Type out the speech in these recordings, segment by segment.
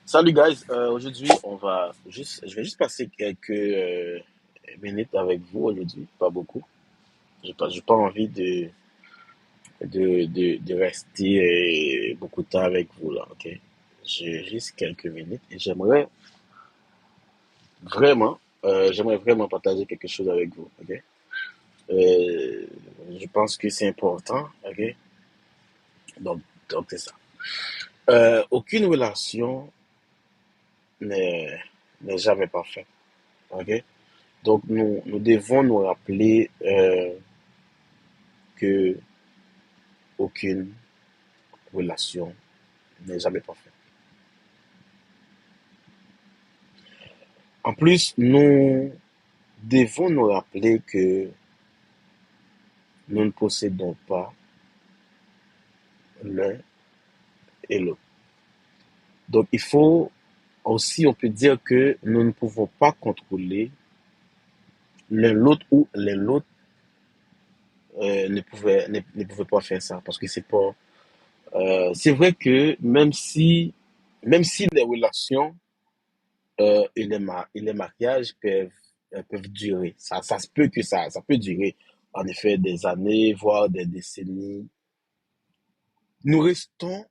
Salut guys, aujourd'hui je vais juste passer quelques minutes avec vous aujourd'hui, pas beaucoup. J'ai pas envie de rester beaucoup de temps avec vous là, ok? J'ai juste quelques minutes et j'aimerais vraiment partager quelque chose avec vous, ok? Euh, je pense que c'est important, ok? Donc, donc c'est ça. Aucune relation n'est n'est jamais parfaite, ok? Donc, nous devons nous rappeler que aucune relation n'est jamais parfaite. En plus, nous devons nous rappeler que nous ne possédons pas l'un et l'autre. Donc, il faut aussi, on peut dire que nous ne pouvons pas contrôler l'un l'autre ou l'un l'autre ne pouvait pas faire ça parce que c'est pas. C'est vrai que même si les relations et les mariages peuvent durer. Ça se peut que ça peut durer, en effet, des années, voire des décennies. Nous restons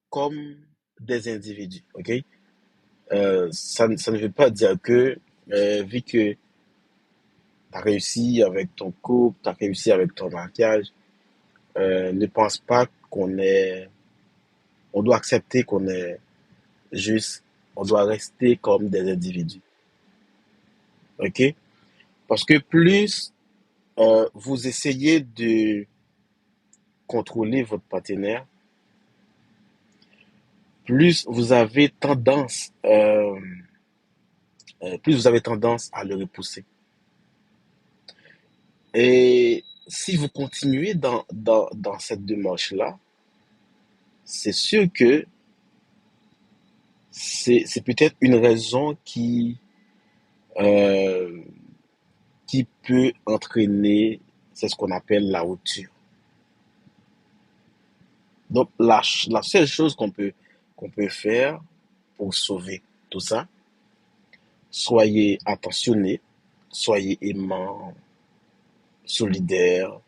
comme des individus, ok? Ça ne veut pas dire que, vu que tu as réussi avec ton couple, tu as réussi avec ton mariage, ne pense pas on doit accepter qu'on est juste, on doit rester comme des individus, ok? Parce que plus vous essayez de contrôler votre partenaire, plus vous avez tendance à le repousser. Et si vous continuez dans cette démarche-là, c'est sûr que c'est peut-être une raison euh, qui peut entraîner, c'est ce qu'on appelle la rupture. Donc, la seule chose qu'on peut faire pour sauver tout ça, soyez attentionnés, soyez aimants, solidaires.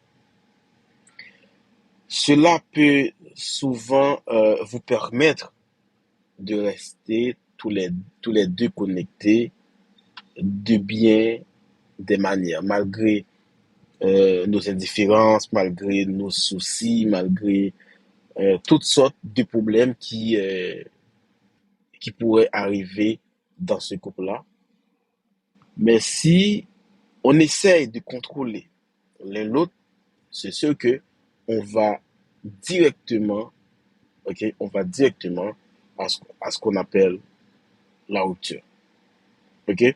Cela peut souvent vous permettre de rester tous les deux connectés de bien des manières, malgré nos indifférences, malgré nos soucis, malgré toutes sortes de problèmes qui pourraient arriver dans ce couple-là. Mais si on essaye de contrôler l'un l'autre, c'est sûr que on va directement, ok, on va directement à ce qu'on appelle la rupture, ok.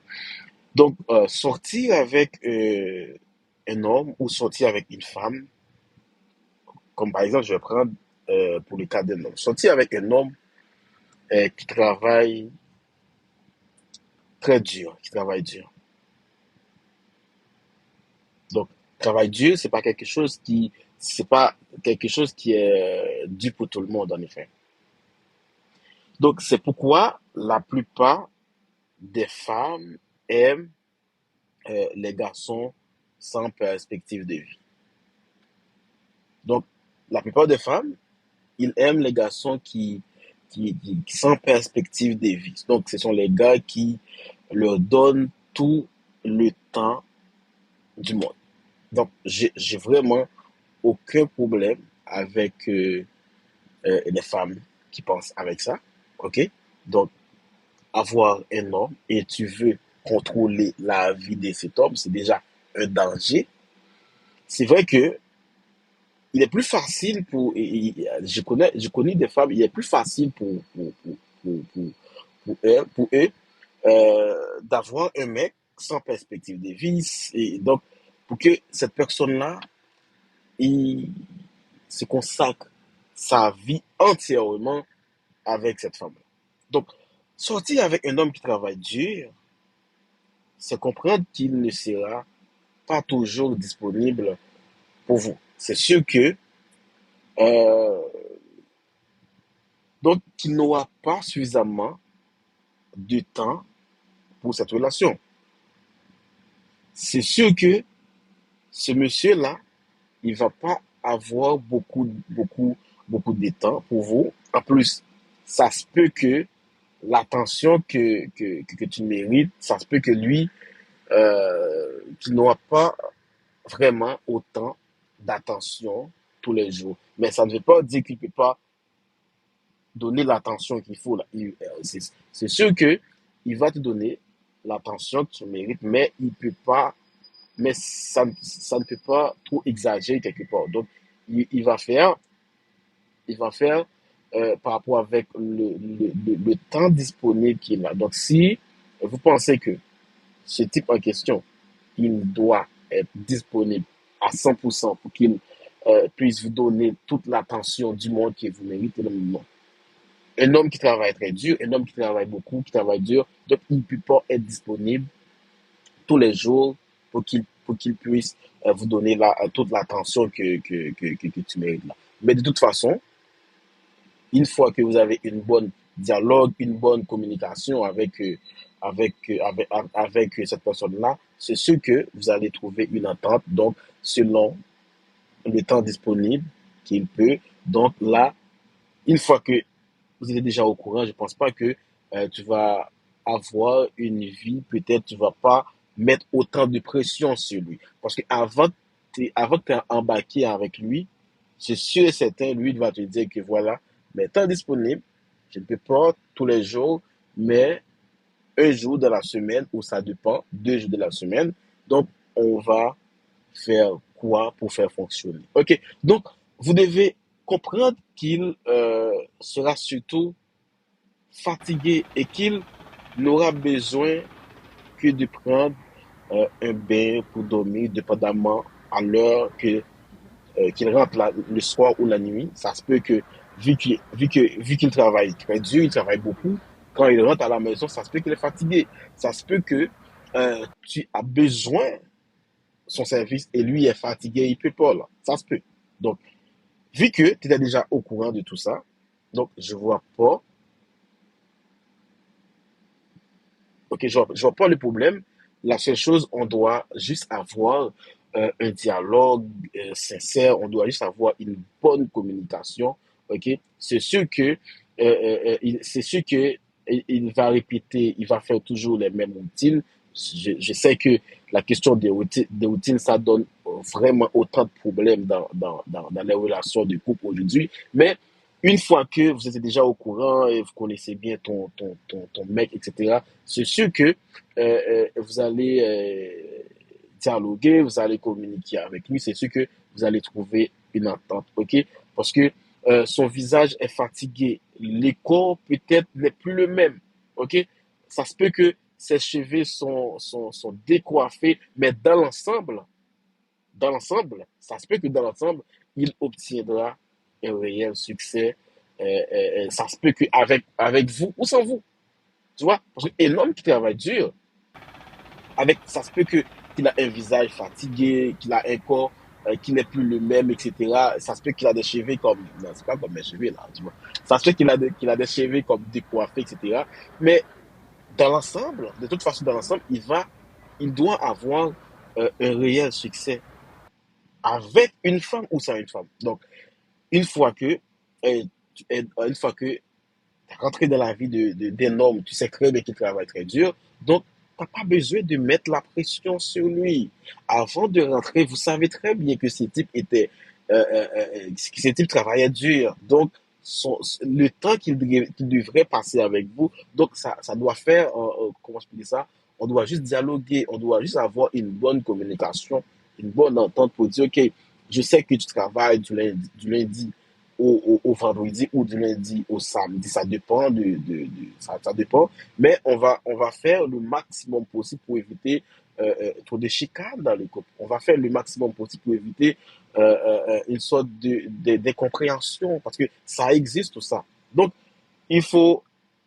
Donc, sortir avec un homme ou sortir avec une femme, comme par exemple, je vais prendre pour le cas d'un homme, sortir avec un homme qui travaille très dur, qui travaille dur. Donc, travail dur, c'est pas quelque chose qui est dû pour tout le monde, en effet. Donc, c'est pourquoi la plupart des femmes aiment les garçons sans perspective de vie. Donc, la plupart des femmes, ils aiment les garçons qui sans perspective de vie. Donc, ce sont les gars qui leur donnent tout le temps du monde. Donc, j'ai vraiment aucun problème avec les femmes qui pensent avec ça. OK? Donc, avoir un homme et tu veux contrôler la vie de cet homme, c'est déjà un danger. C'est vrai que il est plus facile je connais des femmes, il est plus facile pour eux d'avoir un mec sans perspective de vie. Et donc, pour que cette personne-là, il se consacre sa vie entièrement avec cette femme. Donc, sortir avec un homme qui travaille dur, c'est comprendre qu'il ne sera pas toujours disponible pour vous. C'est sûr que euh, donc qu'il n'aura pas suffisamment de temps pour cette relation. C'est sûr que ce monsieur-là, il va pas avoir beaucoup de temps pour vous. En plus, ça se peut que l'attention que tu mérites, ça se peut que lui, qu'il n'aura pas vraiment autant d'attention tous les jours. Mais ça ne veut pas dire qu'il ne peut pas donner l'attention qu'il faut. Là. C'est sûr que il va te donner l'attention que tu mérites, mais il peut pas, mais ça ne peut pas trop exagérer quelque part. Donc, il va faire, par rapport avec le temps disponible qu'il a. Donc, si vous pensez que ce type en question, il doit être disponible à 100% pour qu'il puisse vous donner toute l'attention du monde que vous méritez, non. Un homme qui travaille très dur, un homme qui travaille beaucoup, qui travaille dur, donc il ne peut pas être disponible tous les jours pour qu'il puisse vous donner toute l'attention que tu mérites là. Mais de toute façon, une fois que vous avez une bonne dialogue, une bonne communication avec cette personne-là, c'est sûr que vous allez trouver une entente, donc selon le temps disponible qu'il peut. Donc là, une fois que vous êtes déjà au courant, je ne pense pas que tu vas avoir une vie, peut-être tu ne vas pas mettre autant de pression sur lui. Parce qu'avant avant que tu embarqué avec lui, c'est sûr et certain, lui il va te dire que voilà, mais temps disponible, je ne peux pas tous les jours, mais un jour de la semaine, ou ça dépend, 2 jours de la semaine. Donc, on va faire quoi pour faire fonctionner. OK, donc, vous devez comprendre qu'il sera surtout fatigué et qu'il n'aura besoin que de prendre un bain pour dormir, dépendamment à l'heure qu'il rentre le soir ou la nuit. Ça se peut que, vu qu'il travaille très dur, il travaille beaucoup, quand il rentre à la maison, ça se peut qu'il est fatigué. Ça se peut que tu as besoin de son service et lui est fatigué, il peut pas là. Ça se peut. Donc, vu que tu es déjà au courant de tout ça, donc je vois pas, ok, je vois pas le problème. La seule chose, on doit juste avoir un dialogue sincère, on doit juste avoir une bonne communication, ok. C'est sûr que il va répéter, il va faire toujours les mêmes routines. Je sais que la question des routines, ça donne vraiment autant de problèmes dans les relations de couple aujourd'hui. Mais une fois que vous êtes déjà au courant et vous connaissez bien ton mec, etc., c'est sûr que vous allez dialoguer, vous allez communiquer avec lui, c'est sûr que vous allez trouver une entente, ok? Parce que son visage est fatigué, les corps peut-être n'est plus le même, ok? Ça se peut que ses cheveux sont décoiffés, mais dans l'ensemble, ça se peut que dans l'ensemble, il obtiendra un réel succès. Ça se peut qu'avec vous ou sans vous, tu vois? Parce qu'un homme qui travaille dur, ça se peut qu'il a un visage fatigué, qu'il a un corps qui n'est plus le même, etc. Ça se peut qu'il a des cheveux comme, non, c'est pas comme mes cheveux là, tu vois. Ça se peut qu'il a des cheveux comme décoiffés, etc. Mais dans l'ensemble, de toute façon, dans l'ensemble, il doit avoir un réel succès avec une femme ou sans une femme. Donc, une fois que, rentrer dans la vie d'un homme, tu sais très bien qu'il travaille très dur, donc tu n'as pas besoin de mettre la pression sur lui. Avant de rentrer, vous savez très bien que ce type travaillait dur, donc le temps qu'il devrait passer avec vous, donc ça doit faire, comment je peux dire ça, on doit juste dialoguer, on doit juste avoir une bonne communication, une bonne entente pour dire, ok, je sais que tu travailles du lundi au vendredi ou du lundi au samedi. Ça dépend ça dépend. Mais on va faire le maximum possible pour éviter trop de chicanes dans le couple. On va faire le maximum possible pour éviter une sorte d'incompréhension parce que ça existe tout ça. Donc, il faut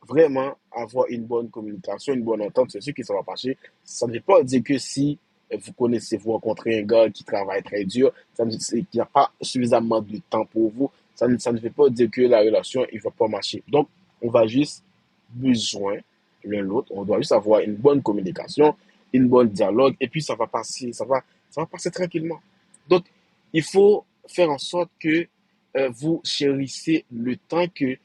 vraiment avoir une bonne communication, une bonne entente. C'est sûr que ça va passer. Ça ne veut pas dire que si vous rencontrez un gars qui travaille très dur, qu'il n'y a pas suffisamment de temps pour vous, ça ne veut pas dire que la relation ne va pas marcher. Donc, on va juste besoin l'un l'autre. On doit juste avoir une bonne communication, une bonne dialogue, et puis ça va passer tranquillement. Donc, il faut faire en sorte que vous chérissez le temps que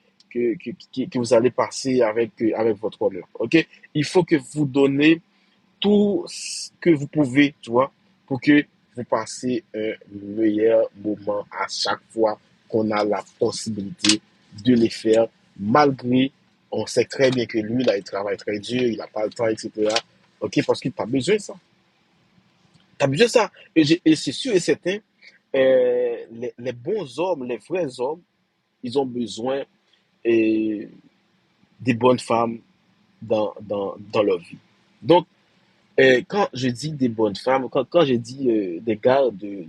vous allez passer avec votre homme là. OK? Il faut que vous donnez tout ce que vous pouvez, tu vois, pour que vous passiez un meilleur moment à chaque fois qu'on a la possibilité de les faire, malgré, on sait très bien que lui, là, il travaille très dur, il n'a pas le temps, etc. OK, parce que tu as besoin de ça. Tu as besoin de ça. Et c'est sûr et certain, les bons hommes, les vrais hommes, ils ont besoin euh, des bonnes femmes dans leur vie. Donc, quand je dis des bonnes femmes, quand je dis des gars de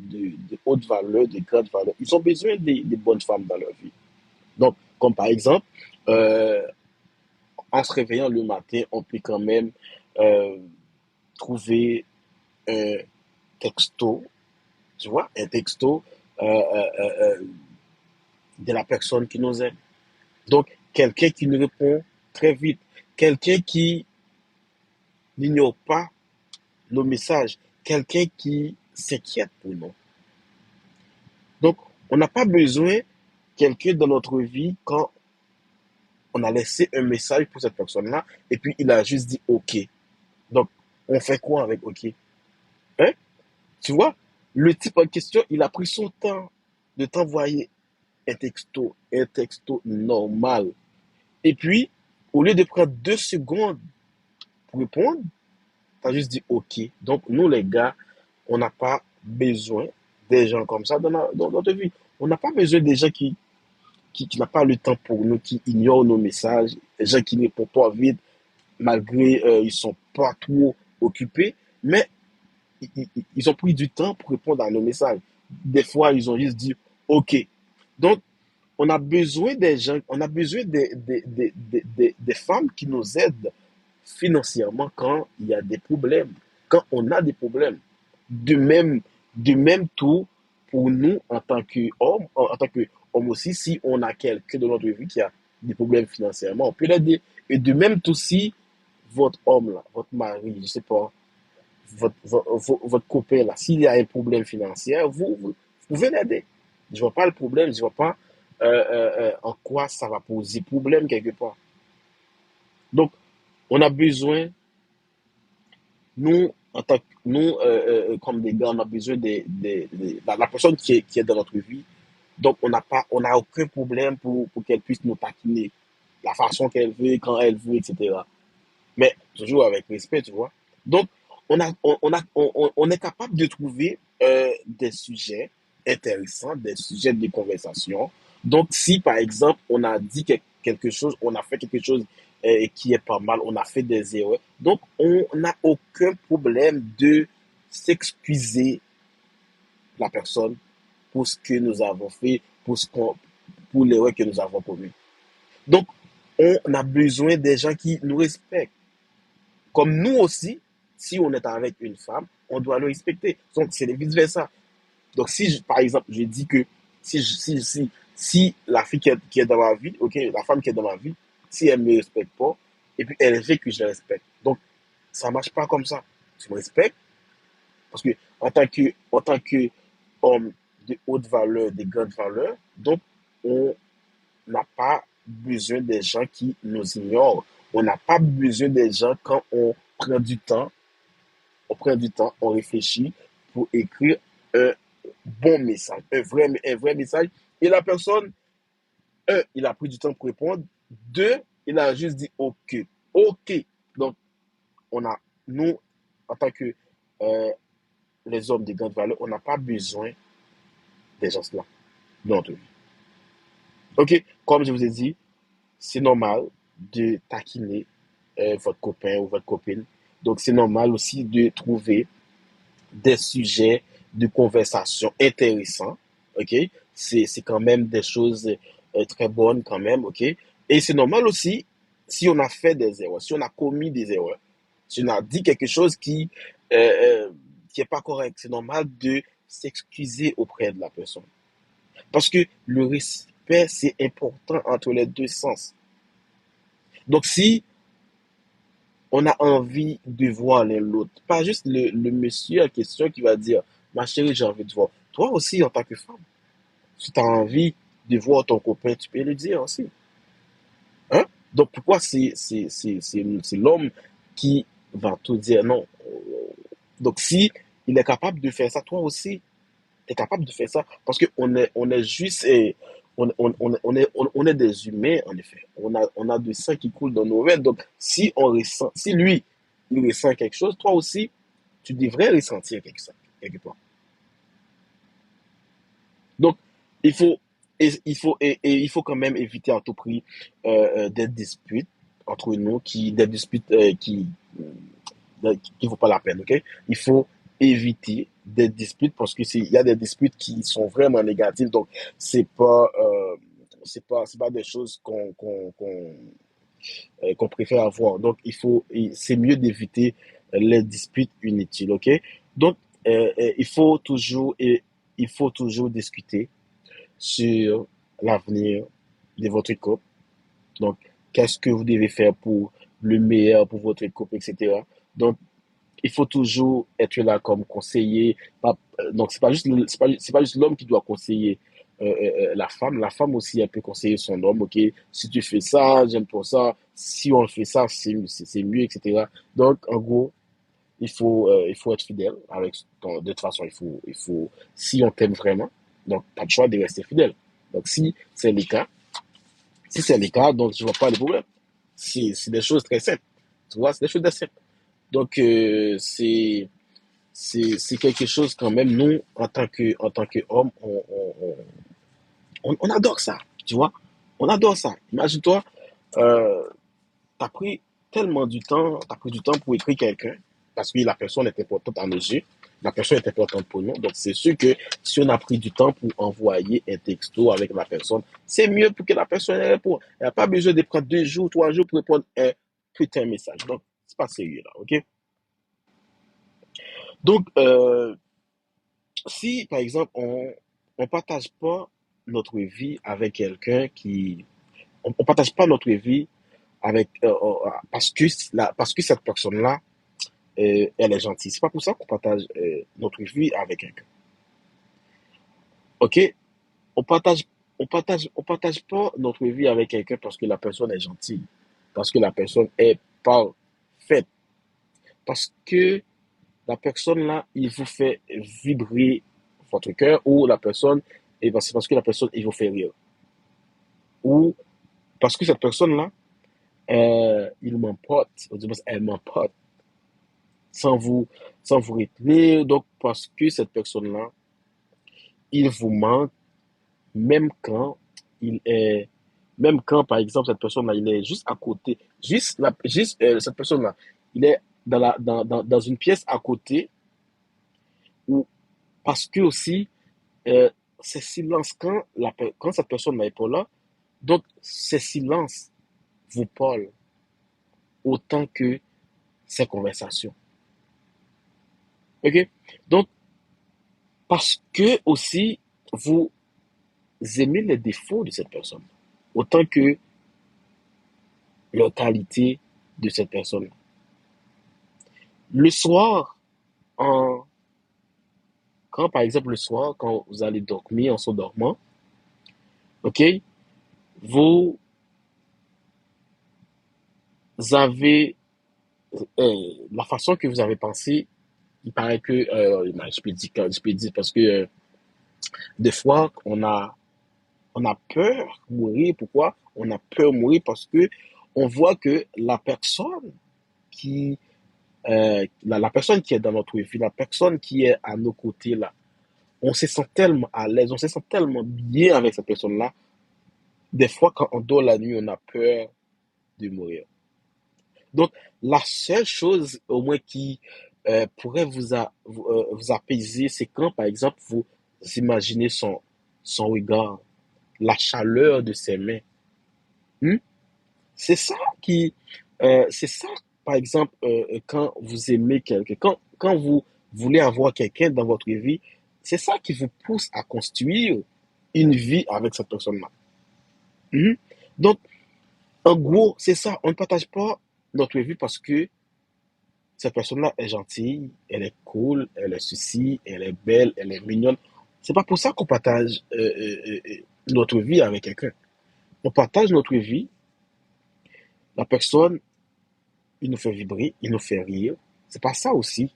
haute valeur, de grande valeur, ils ont besoin des bonnes femmes dans leur vie. Donc, comme par exemple, euh, en se réveillant le matin, on peut quand même euh, trouver un texto, tu vois, un texto de la personne qui nous aime. Donc, quelqu'un qui nous répond très vite, quelqu'un qui n'ignore pas nos messages, quelqu'un qui s'inquiète pour nous. Donc, on n'a pas besoin de quelqu'un dans notre vie quand on a laissé un message pour cette personne-là et puis il a juste dit OK. Donc, on fait quoi avec OK? Hein? Tu vois, le type en question, il a pris son temps de t'envoyer un texto normal. Et puis, au lieu de prendre 2 secondes pour répondre, tu as juste dit OK. Donc, nous, les gars, on n'a pas besoin des gens comme ça dans notre vie. On n'a pas besoin des gens qui n'a pas le temps pour nous, qui ignorent nos messages, des gens qui ne répondent pas vite, malgré ils sont pas trop occupés, mais ils ont pris du temps pour répondre à nos messages. Des fois, ils ont juste dit OK. Donc, on a besoin des gens, on a besoin des femmes qui nous aident financièrement quand il y a des problèmes, quand on a des problèmes. De même, de même tout pour nous en tant qu'homme, en tant qu'homme aussi, si on a quelqu'un dans notre vie qui a des problèmes financièrement, on peut l'aider. Et de même tout si votre homme là, votre mari, je sais pas, votre copain là, s'il y a un problème financier, vous pouvez l'aider. Je vois pas le problème, je vois pas en quoi ça va poser problème quelque part. Donc, on a besoin nous, en tant que, nous comme des gars, on a besoin la personne qui est dans notre vie. Donc, on n'a aucun problème pour qu'elle puisse nous taquiner la façon qu'elle veut, quand elle veut, etc. Mais toujours avec respect, tu vois. Donc, on est capable de trouver des sujets intéressants, des sujets de conversation. Donc, si par exemple, on a dit quelque chose, on a fait quelque chose qui est pas mal, on a fait des erreurs. Donc, on n'a aucun problème de s'excuser la personne pour ce que nous avons fait, pour l'erreur que nous avons commis. Donc, on a besoin des gens qui nous respectent. Comme nous aussi, si on est avec une femme, on doit le respecter. Donc, c'est vice-versa. Donc, si, par exemple, je dis que si la fille qui est dans ma vie, ok, la femme qui est dans ma vie, si elle ne me respecte pas, et puis elle veut que je la respecte. Donc, ça ne marche pas comme ça. Tu me respectes, parce que en tant que homme de haute valeur, de grande valeur, donc, on n'a pas besoin des gens qui nous ignorent. On n'a pas besoin des gens quand prend du temps, on réfléchit pour écrire un bon message, un vrai message. Et la personne, il a pris du temps pour répondre. Deux, il a juste dit OK. OK. Donc, on a, nous, en tant que euh, les hommes de grande valeur, on n'a pas besoin des gens-là dans notre vie. OK. Comme je vous ai dit, c'est normal de taquiner votre copain ou votre copine. Donc, c'est normal aussi de trouver des sujets de conversation intéressants. OK? C'est quand même des choses très bonnes quand même. OK? Et c'est normal aussi si on a fait des erreurs, si on a commis des erreurs, si on a dit quelque chose qui est pas correct. C'est normal de s'excuser auprès de la personne. Parce que le respect, c'est important entre les deux sens. Donc, si on a envie de voir l'un l'autre. Pas juste le monsieur en question qui va dire, ma chérie, j'ai envie de voir. Toi aussi, en tant que femme, si tu as envie de voir ton copain, tu peux le dire aussi. Hein? Donc, pourquoi c'est l'homme qui va te dire non? Donc, si il est capable de faire ça, toi aussi, tu es capable de faire ça. Parce on est juste, on est des humains, en effet. On a du sang qui coule dans nos veines. Donc, si lui, il ressent quelque chose, toi aussi, tu devrais ressentir quelque part. Donc, il faut, et il faut quand même éviter à tout prix des disputes entre nous, des disputes qui ne vaut pas la peine, ok? Il faut éviter des disputes parce que il y a des disputes qui sont vraiment négatives, donc c'est pas des choses qu'on préfère avoir. Donc, c'est mieux d'éviter les disputes inutiles, ok? Donc, il faut toujours discuter sur l'avenir de votre couple. Donc, qu'est-ce que vous devez faire pour le meilleur pour votre couple, etc. Donc, il faut toujours être là comme conseiller. Donc, c'est pas juste l'homme qui doit conseiller la femme. La femme aussi, elle peut conseiller son homme. OK, si tu fais ça, j'aime pour ça. Si on fait ça, c'est mieux, etc. Donc, en gros, il faut être fidèle avec de toute façon, si on t'aime vraiment, donc, pas de choix de rester fidèle. Donc, si c'est le cas, donc, je vois pas de problème. C'est des choses très simples. Tu vois, c'est des choses très simples. Donc, c'est quelque chose quand même, nous, en tant qu'hommes, on adore ça, tu vois. On adore ça. Imagine-toi, euh, t'as pris t'as pris du temps pour écrire quelqu'un, parce que la personne est importante à nos yeux, la personne est importante pour nous. Donc, c'est sûr que si on a pris du temps pour envoyer un texto avec la personne, c'est mieux pour que la personne réponde. Elle n'a pas besoin de prendre 2 jours, 3 jours pour répondre un putain de message. Donc, c'est pas sérieux là, ok? Donc, si, par exemple, on partage pas notre vie avec quelqu'un on partage pas notre vie avec, parce que cette personne-là, elle est gentille. C'est pas pour ça qu'on partage notre vie avec quelqu'un. Ok? On partage, on partage pas notre vie avec quelqu'un parce que la personne est gentille, parce que la personne est parfaite, parce que la personne là, il vous fait vibrer votre cœur ou la personne, et c'est parce que la personne, il vous fait rire. Ou parce que cette personne-là, il m'emporte, elle m'emporte sans vous, sans vous retenir. Donc, parce que cette personne-là, il vous manque, même quand il est, même quand, par exemple, cette personne-là, il est juste à côté, cette personne-là, il est dans une pièce à côté, ou parce que aussi, euh, ces silences, quand cette personne n'est pas là, donc ces silences vous parlent autant que ces conversations. OK? Donc, parce que aussi, vous aimez les défauts de cette personne, autant que les qualités de cette personne. Le soir, en, quand par exemple le soir, quand vous allez dormir en s'endormant, OK? Vous avez, la façon que vous avez pensé, il paraît que, je peux dire parce que des fois, on a peur de mourir. Pourquoi? On a peur de mourir parce que on voit que la personne qui, la personne qui est dans notre vie, la personne qui est à nos côtés là, on se sent tellement à l'aise, on se sent tellement bien avec cette personne-là. Des fois, quand on dort la nuit, on a peur de mourir. Donc, la seule chose au moins qui pourrait vous apaiser, c'est quand, par exemple, vous imaginez son regard, la chaleur de ses mains. Hmm? C'est ça c'est ça, par exemple, quand vous aimez quelqu'un, quand vous voulez avoir quelqu'un dans votre vie, c'est ça qui vous pousse à construire une vie avec cette personne-là. Mhm. Donc, en gros, c'est ça. On ne partage pas notre vie parce que cette personne-là est gentille, elle est cool, elle est ceci, elle est belle, elle est mignonne. C'est pas pour ça qu'on partage notre vie avec quelqu'un. On partage notre vie, la personne, il nous fait vibrer, il nous fait rire. C'est pas ça aussi.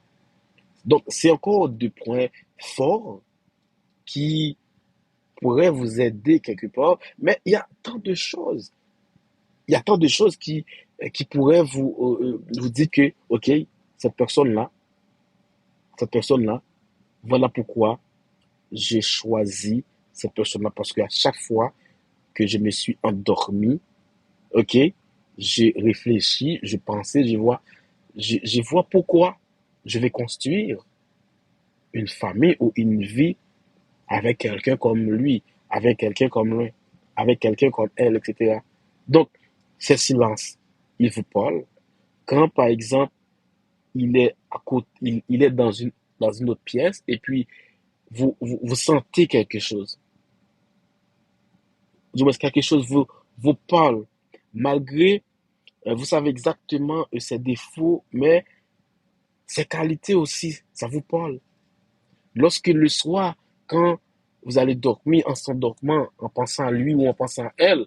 Donc, c'est encore deux points forts qui pourraient vous aider quelque part, mais il y a tant de choses. Il y a tant de choses qui pourraient vous dire que, OK, cette personne-là, cette personne-là, voilà pourquoi j'ai choisi cette personne-là. Parce qu'à chaque fois que je me suis endormi, OK, j'ai réfléchi, je pensais, je vois pourquoi je vais construire une famille ou une vie avec quelqu'un comme lui, avec quelqu'un comme lui, avec quelqu'un comme elle, etc. Donc, ce silence, il vous parle. Quand, par exemple, il est à côté, il est dans une autre pièce et puis vous sentez quelque chose. Du moins, quelque chose vous parle. Malgré, vous savez exactement ses défauts, mais ses qualités aussi, ça vous parle. Lorsque le soir, quand vous allez dormir en s'endormant, en pensant à lui ou en pensant à elle,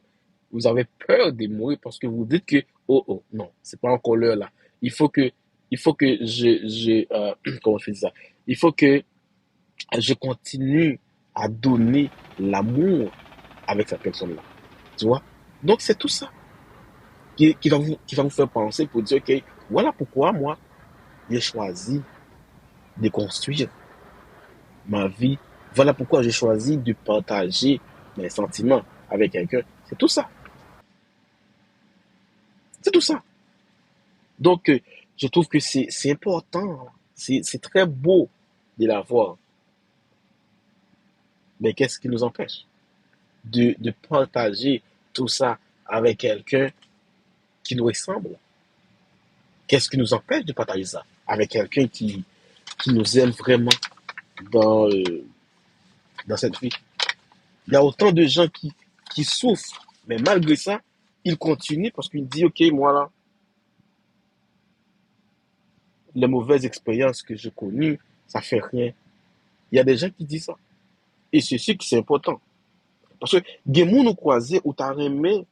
vous avez peur de mourir parce que vous dites que, oh, oh, non, c'est pas encore l'heure là. Il faut que, il faut que comment je fais ça? Il faut que je continue à donner l'amour avec cette personne-là. Tu vois? Donc, c'est tout ça qui va vous faire penser pour dire, OK, voilà pourquoi moi, j'ai choisi de construire ma vie. Voilà pourquoi j'ai choisi de partager mes sentiments avec quelqu'un. C'est tout ça. C'est tout ça. Donc, je trouve que c'est important. C'est très beau de l'avoir. Mais qu'est-ce qui nous empêche de partager tout ça avec quelqu'un qui nous ressemble? Qu'est-ce qui nous empêche de partager ça avec quelqu'un qui nous aime vraiment dans, euh, dans cette vie? Il y a autant de gens qui souffrent, mais malgré ça, ils continuent parce qu'ils disent, OK, moi là, les mauvaises expériences que j'ai connues, ça fait rien. Il y a des gens qui disent ça. Et c'est sûr que c'est important. Parce que, des gens nous croisés ou t'as aimé,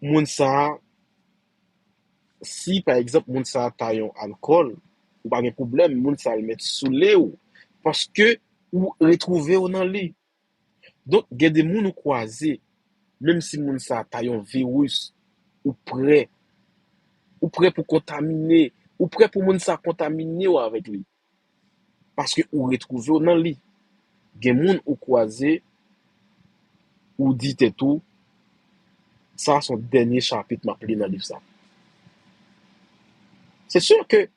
moun sa, si par exemple, moun sa taillon alcool, ou pas de problème, moun sa le met sous ou, parce que, ou retrouver ou dans lit. Donc, il y a des gens nous croisés, même si moun sa taillon virus, ou prêt, ou prêt pour contaminer, ou prêt pour moun sa contaminer ou avec lui. Parce que, ou retrouver ou dans lit. Gen moun ou croisé, ou dit et tout, ça, son dernier chapitre m'a pris dans le livre ça. C'est sûr que,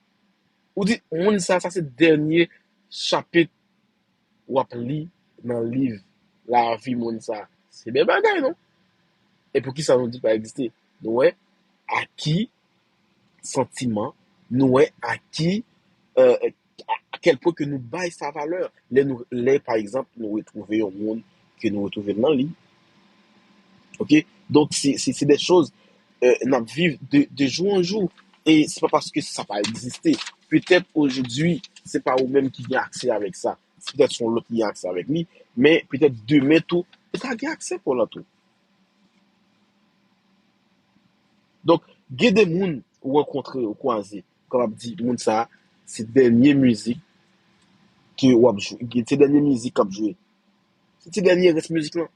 ou dit, moun ça c'est le dernier chapitre ou appli dans le livre, la vie moun ça. C'est bien bagay, non? Et pour qui ça nous dit pas exister? Nous, ouais, à qui sentiment, nous, ouais, à qui, à quel point que nous baille sa valeur. Les, par exemple, nous retrouver au monde que nous retrouvons dans le livre. OK? Donc, c'est des choses n'a vivre de jour en jour. Et c'est pas parce que ça va exister. Peut-être aujourd'hui, c'est pas vous-même qui a accès avec ça. C'est peut-être son l'autre qui a accès avec lui. Mais peut-être demain tout, peut-être a accès pour l'autre. Donc, il y a des gens ou rencontrer ou croiser. Comme on dit, moun ça, c'est dernière musique que ou a joué. C'est dernière musique qu'a joué. C'est dernière reste musique là.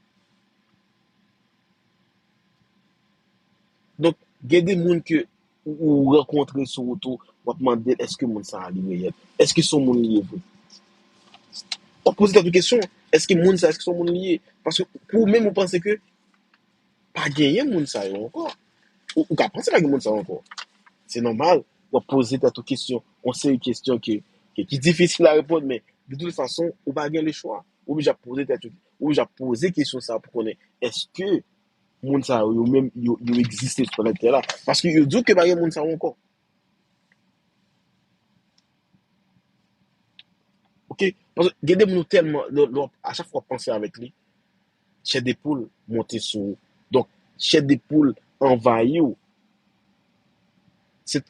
Donc, il y a des gens que ou rencontrer sur auto, ou demander est-ce que moun ça a lié. Est-ce que son moun lié? On pose cette question, est-ce que moun ça, est-ce que son moun lié? Parce que pour même, on pense que pas gagner moun ça encore. Ou qu'à penser pas que moun ça encore. C'est normal, on pose cette question. On sait une question qui est difficile à répondre, mais de toute façon, on va gagner le choix. Ou j'ai posé cette ou j'ai posé question ça pour connaître est-ce que moun ça ou même yo existe sur la terre là parce que yo dit que pas gagner moun ça encore. OK? Parce que gade moun tellement à chaque fois penser avec lui chair d'épaule monter sur donc chair d'épaule envahit ou C'est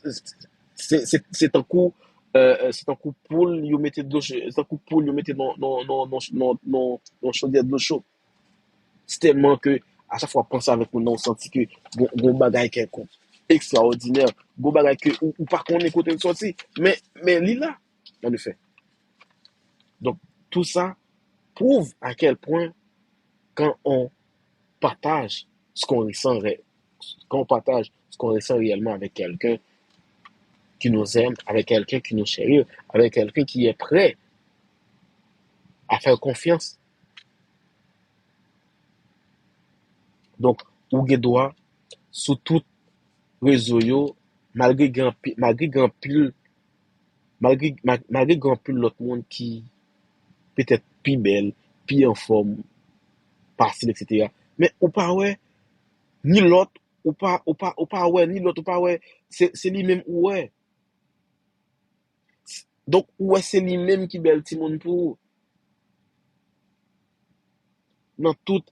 c'est un coup c'est un coup poule, yo mettez de l'eau chaude, c'est un coup poule, yo mettez dans chaudière de l'eau chaude. C'est tellement que à chaque fois penser avec nous, on senti que gon bagay quelconque extraordinaire, gon bagay que ou pas qu'on écoute une sortie, mais li là, en effet. Donc tout ça prouve à quel point quand on partage ce qu'on ressent, quand on partage ce qu'on ressent réellement avec quelqu'un qui nous aime, avec quelqu'un qui nous chérit, avec quelqu'un qui est prêt à faire confiance. Donc, ou ge doit, sous tout réseau yo, malgré grand pile, malgré grand pile l'autre monde qui peut-être plus belle, plus en forme, facile, etc. Mais ou pas ouais, ni l'autre, ou pas ouais, ni l'autre, ou pas ouais, c'est lui-même ouais. Donc, ouais, c'est lui-même qui belle ti monde pour, dans tout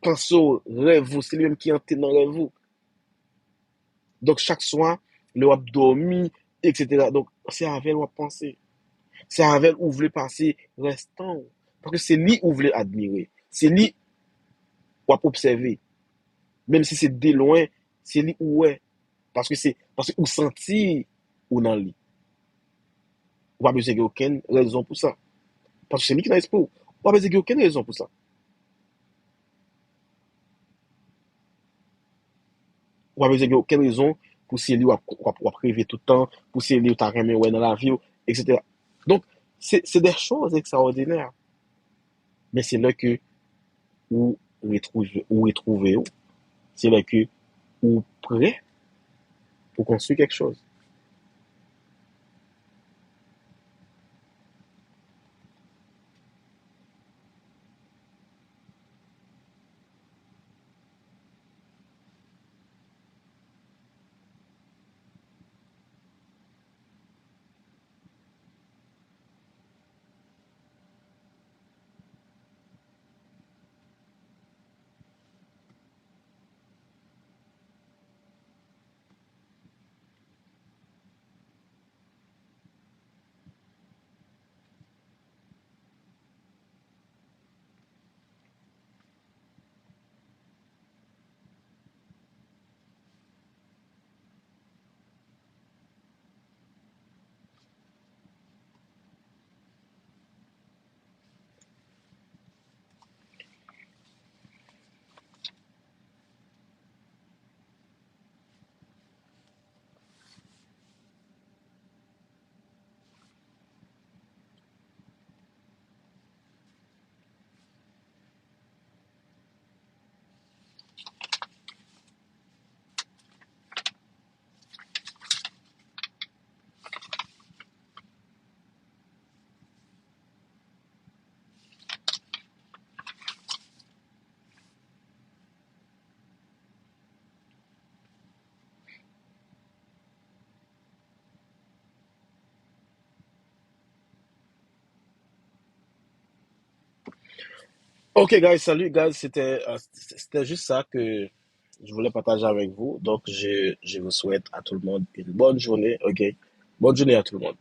canso, rêve, c'est lui-même qui entre dans rêve. Donc, chaque soir, le wap dormi, etc. Donc, c'est avec wap penser. C'est avec ou vle passer restant. Parce que c'est lui ou vle admirer. C'est lui wap observer. Même si c'est de loin, c'est lui ou ouais. Parce que ou senti ou nan li. Ou pas besoin de aucune raison pour ça. Parce que c'est lui qui n'a pas. Ou pas besoin de aucune raison pour ça. Ou pas besoin de aucune raison pour si lui wap rêver tout le temps, pour si lui ou ta remè ouais dans la vie, etc. Donc, c'est des choses extraordinaires. Mais c'est là que ou retrouver, c'est là que ou prêt pour construire quelque chose. Ok, guys, salut, guys. C'était juste ça que je voulais partager avec vous. Donc, je vous souhaite à tout le monde une bonne journée. Ok, bonne journée à tout le monde.